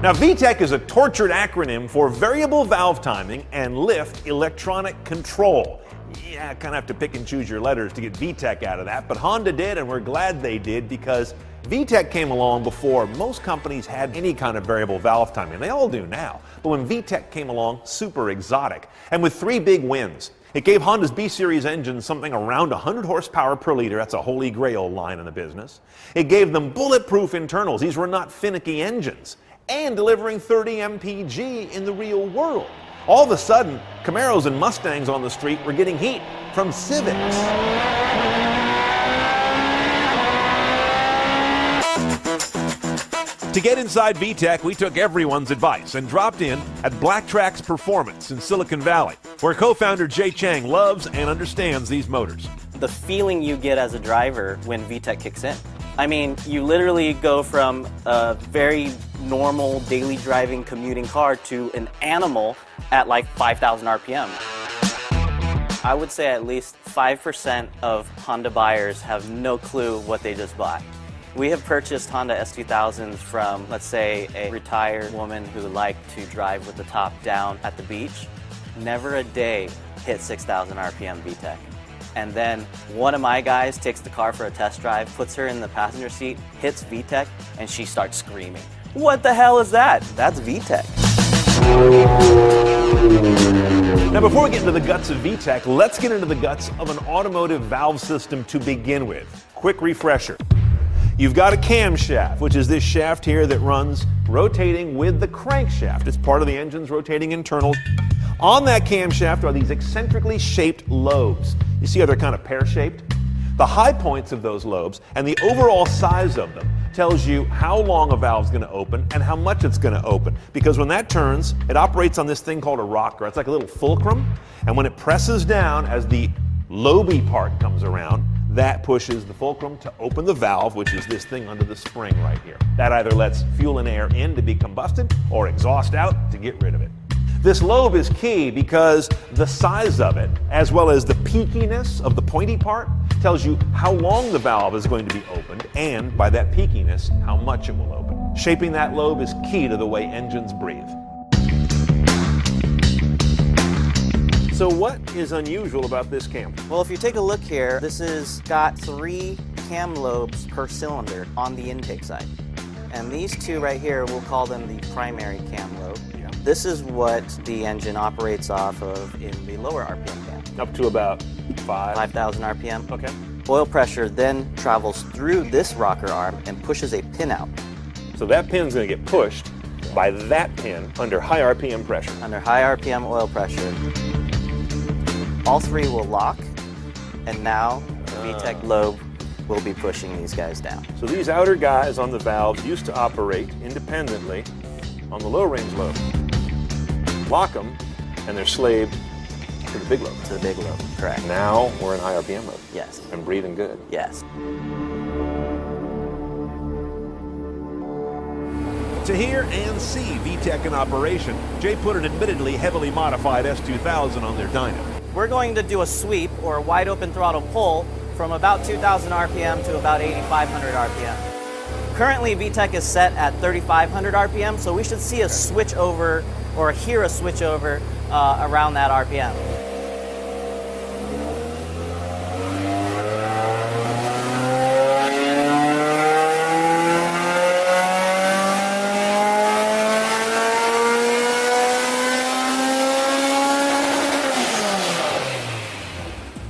Now, VTEC is a tortured acronym for Variable Valve Timing and Lift Electronic Control. Yeah, kind of have to pick and choose your letters to get VTEC out of that, but Honda did, and we're glad they did, because VTEC came along before most companies had any kind of variable valve timing. They all do now. But when VTEC came along, super exotic, and with 3 big wins. It gave Honda's B-Series engines something around 100 horsepower per liter. That's a holy grail line in the business. It gave them bulletproof internals. These were not finicky engines. And delivering 30 mpg in the real world. All of a sudden, Camaros and Mustangs on the street were getting heat from Civics. To get inside VTEC, we took everyone's advice and dropped in at Black Trax Performance in Silicon Valley, where co-founder Jay Chang loves and understands these motors. The feeling you get as a driver when VTEC kicks in. I mean, you literally go from a very normal daily driving commuting car to an animal at like 5,000 RPM. I would say at least 5% of Honda buyers have no clue what they just bought. We have purchased Honda S2000s from, let's say, a retired woman who liked to drive with the top down at the beach. Never a day hit 6,000 RPM VTEC. And then one of my guys takes the car for a test drive, puts her in the passenger seat, hits VTEC, and she starts screaming. What the hell is that? That's VTEC. Now, before we get into the guts of VTEC, let's get into the guts of an automotive valve system to begin with. Quick refresher. You've got a camshaft, which is this shaft here that runs rotating with the crankshaft. It's part of the engine's rotating internals. On that camshaft are these eccentrically shaped lobes. You see how they're kind of pear-shaped? The high points of those lobes and the overall size of them tells you how long a valve's going to open and how much it's going to open. Because when that turns, it operates on this thing called a rocker. It's like a little fulcrum. And when it presses down as the loby part comes around, that pushes the fulcrum to open the valve, which is this thing under the spring right here. That either lets fuel and air in to be combusted or exhaust out to get rid of it. This lobe is key because the size of it, as well as the peakiness of the pointy part, tells you how long the valve is going to be opened, and by that peakiness, how much it will open. Shaping that lobe is key to the way engines breathe. So what is unusual about this cam? Well, if you take a look here, this has got 3 cam lobes per cylinder on the intake side. And these 2 right here, we'll call them the primary cam lobe. Yeah. This is what the engine operates off of in the lower RPM cam. Up to about 5,000 RPM. Okay. Oil pressure then travels through this rocker arm and pushes a pin out. So that pin's going to get pushed by that pin under high RPM pressure. Under high RPM oil pressure. All 3 will lock, and now the VTEC lobe will be pushing these guys down. So these outer guys on the valves used to operate independently on the low range lobe. Lock them, and they're slaved to the big lobe. To the big lobe, correct. Now we're in high RPM mode. Yes. And breathing good. Yes. To hear and see VTEC in operation, Jay put an admittedly heavily modified S2000 on their dyno. We're going to do a sweep, or a wide open throttle pull, from about 2,000 RPM to about 8,500 RPM. Currently, VTEC is set at 3,500 RPM, so we should see a switch over, or hear a switch over around that RPM.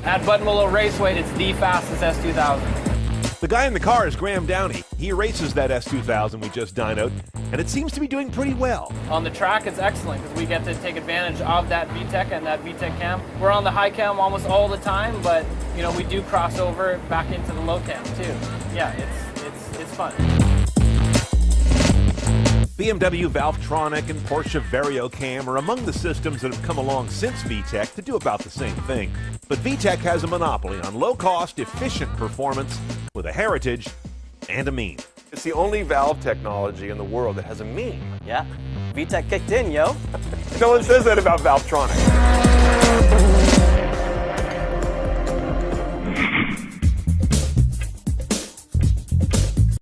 At Buttonwillow Raceway, it's the fastest S2000. The guy in the car is Graham Downey. He races that S2000 we just dynoed, and it seems to be doing pretty well. On the track, it's excellent because we get to take advantage of that VTEC and that VTEC cam. We're on the high cam almost all the time, but you know we do cross over back into the low cam too. Yeah, it's fun. BMW Valvetronic and Porsche VarioCam are among the systems that have come along since VTEC to do about the same thing. But VTEC has a monopoly on low-cost, efficient performance with a heritage and a mean. It's the only valve technology in the world that has a mean. Yeah, VTEC kicked in, yo. No one says that about Valvetronic.